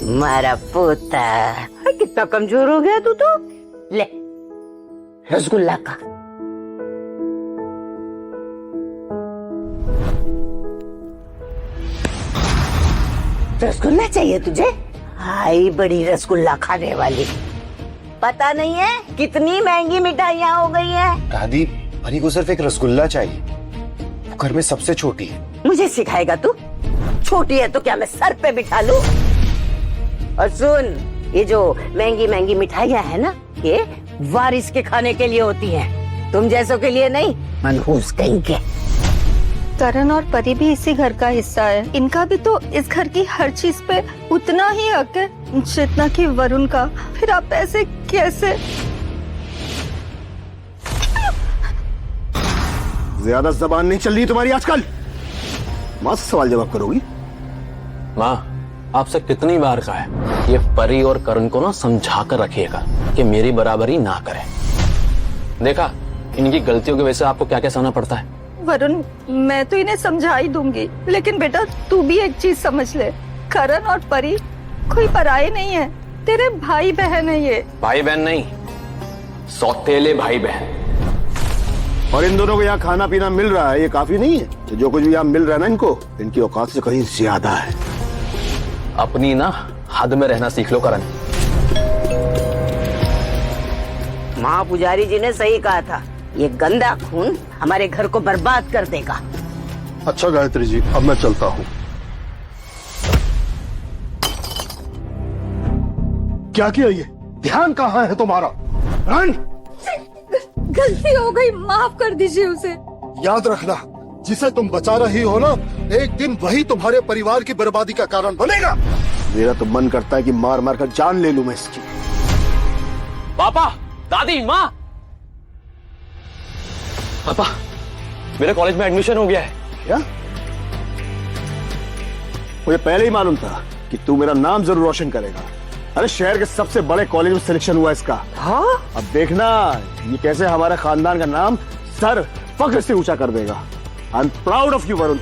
मारा पोता। कितना कमजोर हो गया तू तो। ले रसगुल्ला का। रसगुल्ला चाहिए तुझे? हाय बड़ी रसगुल्ला खाने वाली। पता नहीं है कितनी महंगी मिठाइयाँ हो गई हैं। दादी परी को सिर्फ एक रसगुल्ला चाहिए, वो घर में सबसे छोटी है। मुझे सिखाएगा तू? छोटी है तो क्या मैं सर पे बिठा लूं? और सुन, ये जो महंगी महंगी मिठाइयाँ है ना, ये वारिस के खाने के लिए होती हैं, तुम जैसों के लिए नहीं। मनहूस कहीं के। करण और परी भी इसी घर का हिस्सा है, इनका भी तो इस घर की हर चीज पे उतना ही हक है जितना कि वरुण का। फिर आप ऐसे कैसे? ज्यादा जबान नहीं चल रही तुम्हारी आजकल। मस्त सवाल जवाब करोगी। माँ, आपसे कितनी बार कहा है ये परी और करण को ना समझा कर रखिएगा कि मेरी बराबरी ना करें। देखा इनकी गलतियों की वजह से आपको क्या क्या सहना पड़ता है। वरुण, मैं तो इन्हें समझा ही दूंगी, लेकिन बेटा तू भी एक चीज समझ ले, करण और परी कोई पराये नहीं है, तेरे भाई बहन है ये। भाई बहन नहीं, सौतेले भाई बहन। और इन दोनों को यहाँ खाना पीना मिल रहा है, ये काफी नहीं है? जो कुछ भी यहाँ मिल रहा है ना इनको, इनकी औकात से कहीं ज्यादा है। अपनी ना हद में रहना सीख लो करण। माँ पुजारी जी ने सही कहा था, ये गंदा खून हमारे घर को बर्बाद कर देगा। अच्छा गायत्री जी, अब मैं चलता हूँ। क्या किया ये? ध्यान कहाँ है तुम्हारा? गलती हो गई, माफ कर दीजिए उसे। याद रखना, जिसे तुम बचा रही हो ना, एक दिन वही तुम्हारे परिवार की बर्बादी का कारण बनेगा। मेरा तो मन करता है कि मार मार कर जान ले लूं मैं इसकी। पापा, दादी, माँ। पापा, मेरे कॉलेज में एडमिशन हो गया है। क्या? मुझे पहले ही मालूम था कि तू मेरा नाम जरूर रोशन करेगा। अरे शहर के सबसे बड़े कॉलेज में सिलेक्शन हुआ इसका। हाँ? अब देखना ये कैसे हमारे खानदान का नाम सर फख्र से ऊंचा कर देगा। I am proud of you Varun.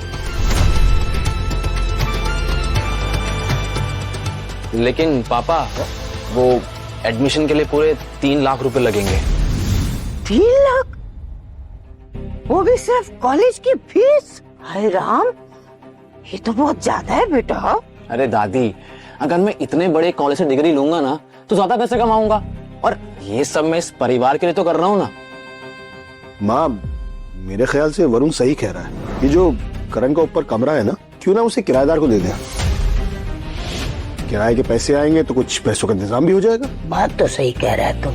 लेकिन पापा, वो एडमिशन के लिए पूरे 3 लाख रुपए लगेंगे। 3 लाख? वो भी सिर्फ कॉलेज की फीस? हाय राम, ये तो बहुत ज्यादा है बेटा। अरे दादी, अगर मैं इतने बड़े कॉलेज से डिग्री लूंगा ना तो ज्यादा पैसे कमाऊंगा, और ये सब मैं इस परिवार के लिए तो कर रहा हूँ ना। माँ, मेरे ख्याल से वरुण सही कह रहा है। ये जो करण का ऊपर कमरा है ना, क्यों ना उसे किराएदार को दे दें। किराए के पैसे आएंगे तो कुछ पैसों का इंतजाम भी हो जाएगा। बात तो सही कह रहा है तुम।